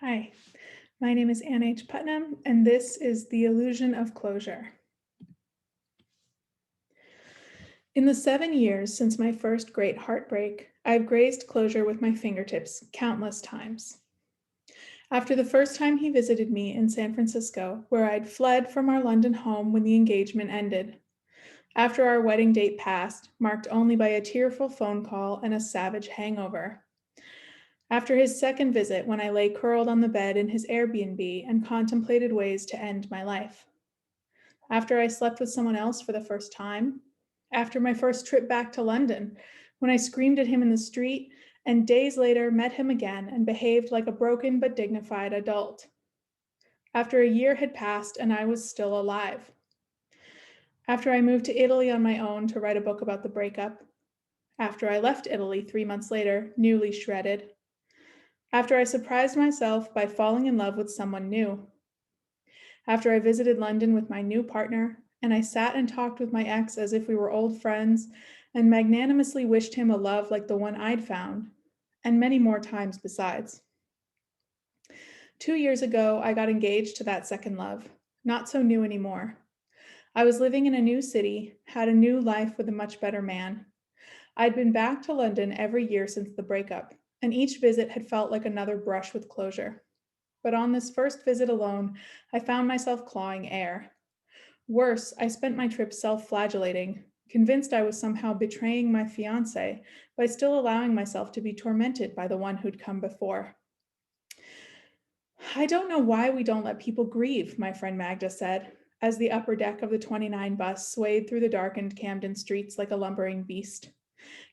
Hi, my name is Ann H. Putnam, and this is The Illusion of Closure. In the 7 years since my first great heartbreak, I've grazed closure with my fingertips countless times. After the first time he visited me in San Francisco, where I'd fled from our London home when the engagement ended. After our wedding date passed, marked only by a tearful phone call and a savage hangover. After his second visit, when I lay curled on the bed in his Airbnb and contemplated ways to end my life. After I slept with someone else for the first time, after my first trip back to London, when I screamed at him in the street, and days later met him again and behaved like a broken but dignified adult. After a year had passed and I was still alive. After I moved to Italy on my own to write a book about the breakup. After I left Italy 3 months later, newly shredded. After I surprised myself by falling in love with someone new. After I visited London with my new partner, and I sat and talked with my ex as if we were old friends, and magnanimously wished him a love like the one I'd found, and many more times besides. 2 years ago, I got engaged to that second love, not so new anymore. I was living in a new city, had a new life with a much better man. I'd been back to London every year since the breakup, and each visit had felt like another brush with closure. But on this first visit alone, I found myself clawing air. Worse, I spent my trip self flagellating, convinced I was somehow betraying my fiance by still allowing myself to be tormented by the one who'd come before. I don't know why we don't let people grieve, my friend Magda said, as the upper deck of the 29 bus swayed through the darkened Camden streets like a lumbering beast.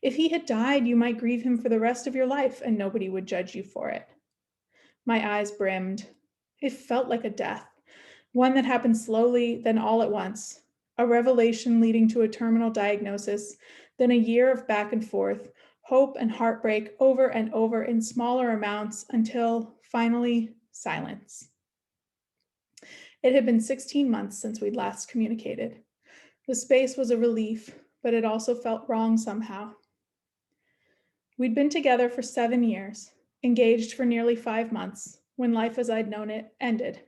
If he had died, you might grieve him for the rest of your life and nobody would judge you for it. My eyes brimmed. It felt like a death, one that happened slowly, then all at once. A revelation leading to a terminal diagnosis, then a year of back and forth, hope and heartbreak over and over in smaller amounts until, finally, silence. It had been 16 months since we'd last communicated. The space was a relief, but it also felt wrong somehow. We'd been together for 7 years, engaged for nearly 5 months, when life as I'd known it ended.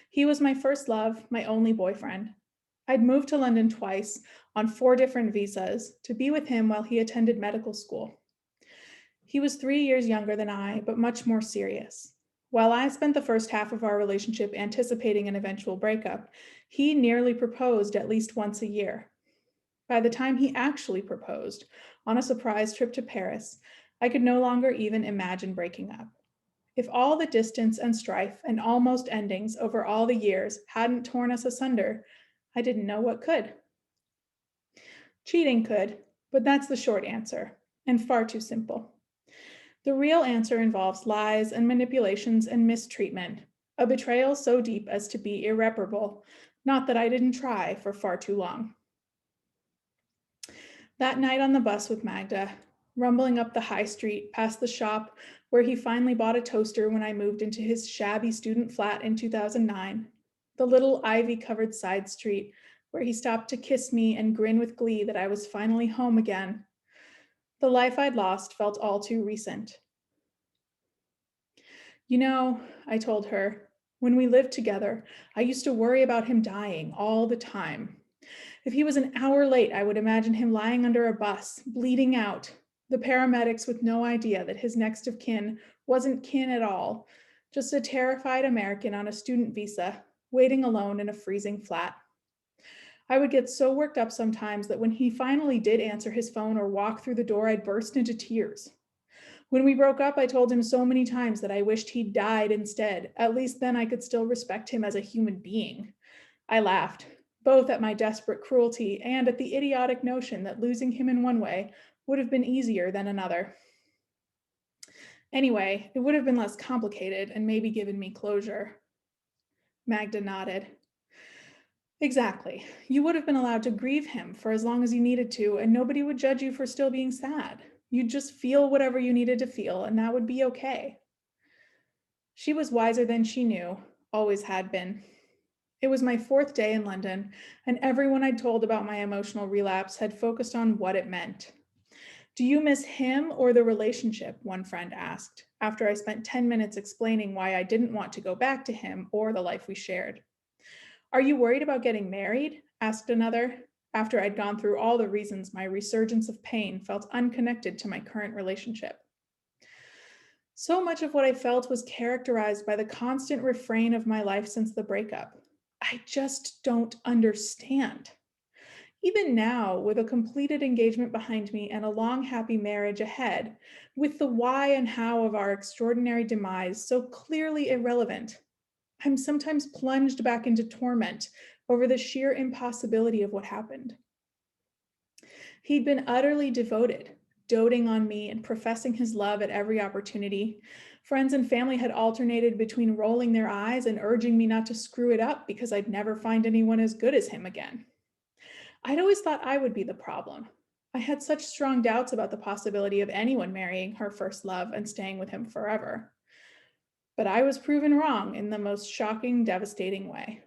He was my first love, my only boyfriend. I'd moved to London twice on 4 different visas to be with him while he attended medical school. He was 3 years younger than I, but much more serious. While I spent the first half of our relationship anticipating an eventual breakup, he nearly proposed at least once a year. By the time he actually proposed, on a surprise trip to Paris, I could no longer even imagine breaking up. If all the distance and strife and almost endings over all the years hadn't torn us asunder, I didn't know what could. Cheating could, but that's the short answer, and far too simple. The real answer involves lies and manipulations and mistreatment, a betrayal so deep as to be irreparable, not that I didn't try for far too long. That night on the bus with Magda, rumbling up the high street past the shop where he finally bought a toaster when I moved into his shabby student flat in 2009, the little ivy covered side street where he stopped to kiss me and grin with glee that I was finally home again. The life I'd lost felt all too recent. You know, I told her, when we lived together, I used to worry about him dying all the time. If he was an hour late, I would imagine him lying under a bus, bleeding out, the paramedics with no idea that his next of kin wasn't kin at all, just a terrified American on a student visa, waiting alone in a freezing flat. I would get so worked up sometimes that when he finally did answer his phone or walk through the door, I'd burst into tears. When we broke up, I told him so many times that I wished he'd died instead. At least then I could still respect him as a human being. I laughed, both at my desperate cruelty and at the idiotic notion that losing him in one way would have been easier than another. Anyway, it would have been less complicated and maybe given me closure. Magda nodded. Exactly. You would have been allowed to grieve him for as long as you needed to, and nobody would judge you for still being sad. You'd just feel whatever you needed to feel, and that would be okay. She was wiser than she knew, always had been. It was my fourth day in London, and everyone I'd told about my emotional relapse had focused on what it meant. Do you miss him or the relationship? One friend asked, after I spent 10 minutes explaining why I didn't want to go back to him or the life we shared. Are you worried about getting married? Asked another, after I'd gone through all the reasons my resurgence of pain felt unconnected to my current relationship. So much of what I felt was characterized by the constant refrain of my life since the breakup. I just don't understand. Even now, with a completed engagement behind me and a long, happy marriage ahead, with the why and how of our extraordinary demise so clearly irrelevant, I'm sometimes plunged back into torment over the sheer impossibility of what happened. He'd been utterly devoted, doting on me and professing his love at every opportunity. Friends and family had alternated between rolling their eyes and urging me not to screw it up because I'd never find anyone as good as him again. I'd always thought I would be the problem. I had such strong doubts about the possibility of anyone marrying her first love and staying with him forever. But I was proven wrong in the most shocking, devastating way.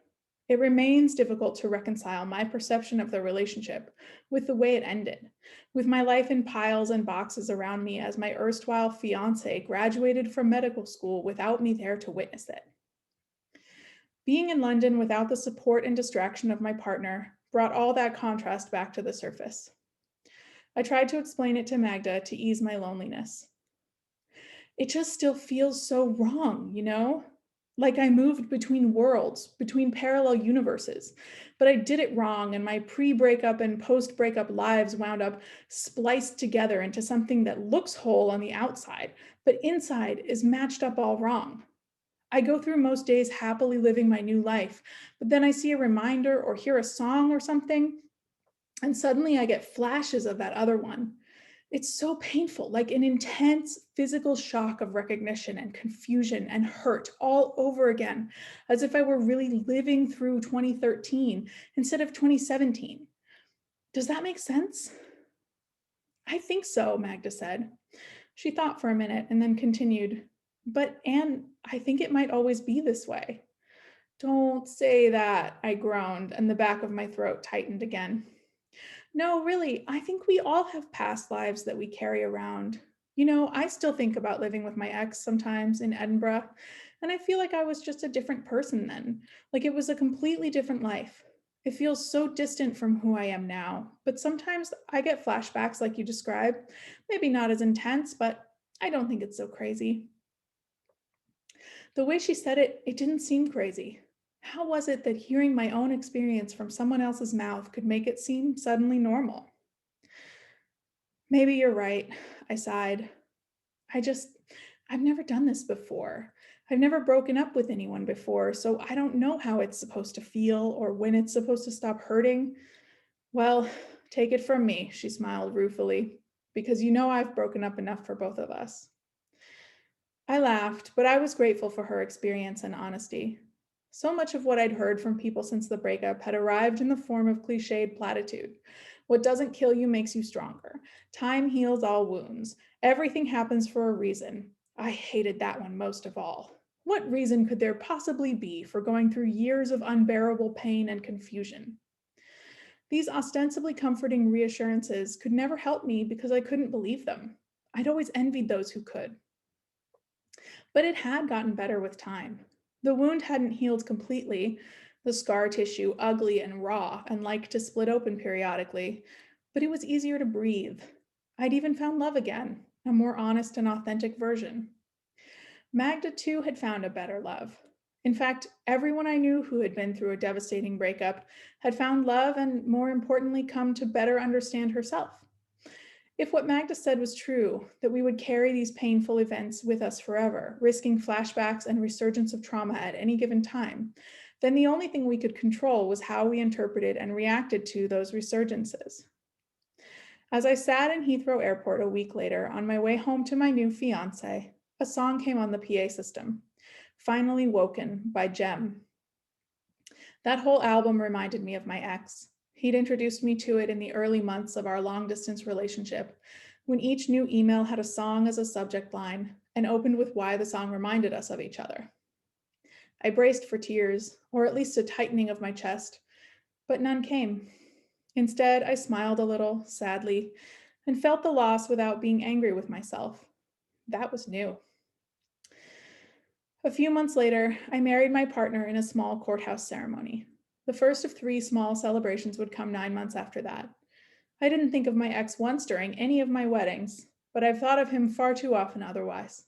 It remains difficult to reconcile my perception of the relationship with the way it ended, with my life in piles and boxes around me as my erstwhile fiance graduated from medical school without me there to witness it. Being in London without the support and distraction of my partner brought all that contrast back to the surface. I tried to explain it to Magda to ease my loneliness. It just still feels so wrong, you know? Like I moved between worlds, between parallel universes. But I did it wrong, and my pre breakup and post breakup lives wound up spliced together into something that looks whole on the outside, but inside is matched up all wrong. I go through most days happily living my new life, but then I see a reminder or hear a song or something, and suddenly I get flashes of that other one. It's so painful, like an intense physical shock of recognition and confusion and hurt all over again, as if I were really living through 2013 instead of 2017. Does that make sense? I think so, Magda said. She thought for a minute and then continued, but Anne, I think it might always be this way. Don't say that, I groaned, and the back of my throat tightened again. No, really, I think we all have past lives that we carry around. You know, I still think about living with my ex sometimes in Edinburgh, and I feel like I was just a different person then. Like it was a completely different life. It feels so distant from who I am now, but sometimes I get flashbacks like you described. Maybe not as intense, but I don't think it's so crazy. The way she said it, it didn't seem crazy. How was it that hearing my own experience from someone else's mouth could make it seem suddenly normal? Maybe you're right, I sighed. I just, I've never done this before. I've never broken up with anyone before, so I don't know how it's supposed to feel or when it's supposed to stop hurting. Well, take it from me, she smiled ruefully, because you know I've broken up enough for both of us. I laughed, but I was grateful for her experience and honesty. So much of what I'd heard from people since the breakup had arrived in the form of cliched platitude. What doesn't kill you makes you stronger. Time heals all wounds. Everything happens for a reason. I hated that one most of all. What reason could there possibly be for going through years of unbearable pain and confusion? These ostensibly comforting reassurances could never help me because I couldn't believe them. I'd always envied those who could. But it had gotten better with time. The wound hadn't healed completely, the scar tissue ugly and raw and like to split open periodically, but it was easier to breathe. I'd even found love again, a more honest and authentic version. Magda, too, had found a better love. In fact, everyone I knew who had been through a devastating breakup had found love and, more importantly, come to better understand herself. If what Magda said was true, that we would carry these painful events with us forever, risking flashbacks and resurgence of trauma at any given time, then the only thing we could control was how we interpreted and reacted to those resurgences. As I sat in Heathrow Airport a week later on my way home to my new fiance, a song came on the PA system, Finally Woken by Jem. That whole album reminded me of my ex. He'd introduced me to it in the early months of our long distance relationship, when each new email had a song as a subject line and opened with why the song reminded us of each other. I braced for tears, or at least a tightening of my chest, but none came. Instead, I smiled a little, sadly, and felt the loss without being angry with myself. That was new. A few months later, I married my partner in a small courthouse ceremony. The first of 3 small celebrations would come 9 months after that. I didn't think of my ex once during any of my weddings, but I've thought of him far too often otherwise.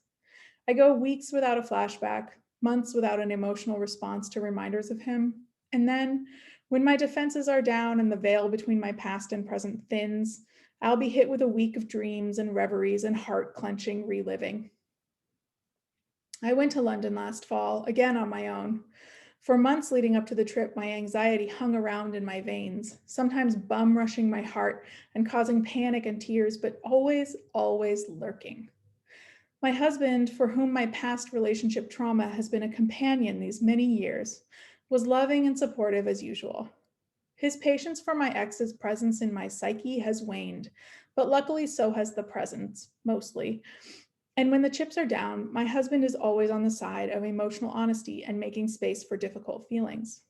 I go weeks without a flashback, months without an emotional response to reminders of him, and then, when my defenses are down and the veil between my past and present thins, I'll be hit with a week of dreams and reveries and heart clenching reliving. I went to London last fall, again on my own. For months leading up to the trip, my anxiety hung around in my veins, sometimes bum rushing my heart and causing panic and tears, but always, always lurking. My husband, for whom my past relationship trauma has been a companion these many years, was loving and supportive as usual. His patience for my ex's presence in my psyche has waned, but luckily so has the presence, mostly. And when the chips are down, my husband is always on the side of emotional honesty and making space for difficult feelings.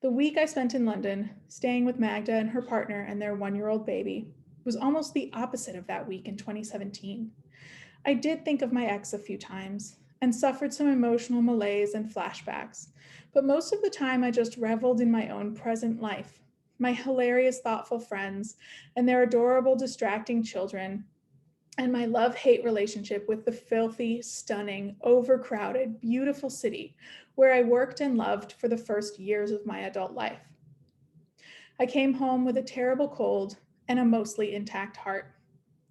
The week I spent in London, staying with Magda and her partner and their 1-year-old baby, was almost the opposite of that week in 2017. I did think of my ex a few times and suffered some emotional malaise and flashbacks, but most of the time I just reveled in my own present life, my hilarious, thoughtful friends, and their adorable, distracting children, and my love-hate relationship with the filthy, stunning, overcrowded, beautiful city where I worked and loved for the first years of my adult life. I came home with a terrible cold and a mostly intact heart.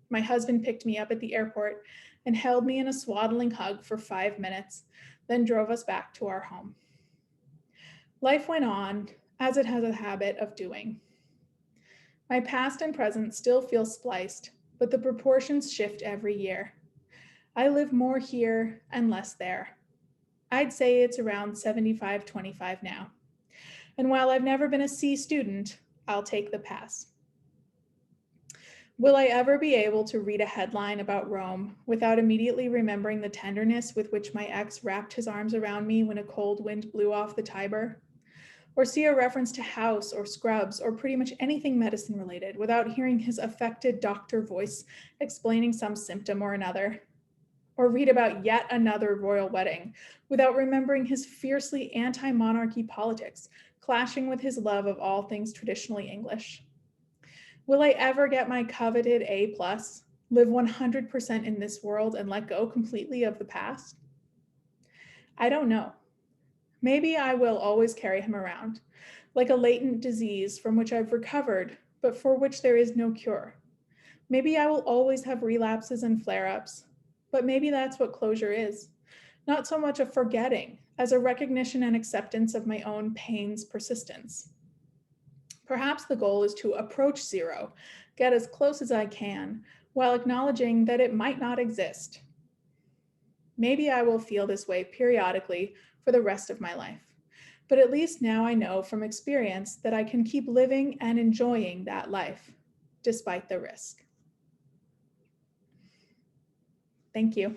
My husband picked me up at the airport and held me in a swaddling hug for 5 minutes, then drove us back to our home. Life went on, as it has a habit of doing. My past and present still feel spliced, but the proportions shift every year. I live more here and less there. I'd say it's around 75-25 now. And while I've never been a C student, I'll take the pass. Will I ever be able to read a headline about Rome without immediately remembering the tenderness with which my ex wrapped his arms around me when a cold wind blew off the Tiber? Or see a reference to House or Scrubs or pretty much anything medicine related without hearing his affected doctor voice explaining some symptom or another? Or read about yet another royal wedding without remembering his fiercely anti-monarchy politics, clashing with his love of all things traditionally English? Will I ever get my coveted A+, live 100% in this world and let go completely of the past? I don't know. Maybe I will always carry him around, like a latent disease from which I've recovered, but for which there is no cure. Maybe I will always have relapses and flare-ups, but maybe that's what closure is. Not so much a forgetting as a recognition and acceptance of my own pain's persistence. Perhaps the goal is to approach zero, get as close as I can, while acknowledging that it might not exist. Maybe I will feel this way periodically for the rest of my life, but at least now I know from experience that I can keep living and enjoying that life, despite the risk. Thank you.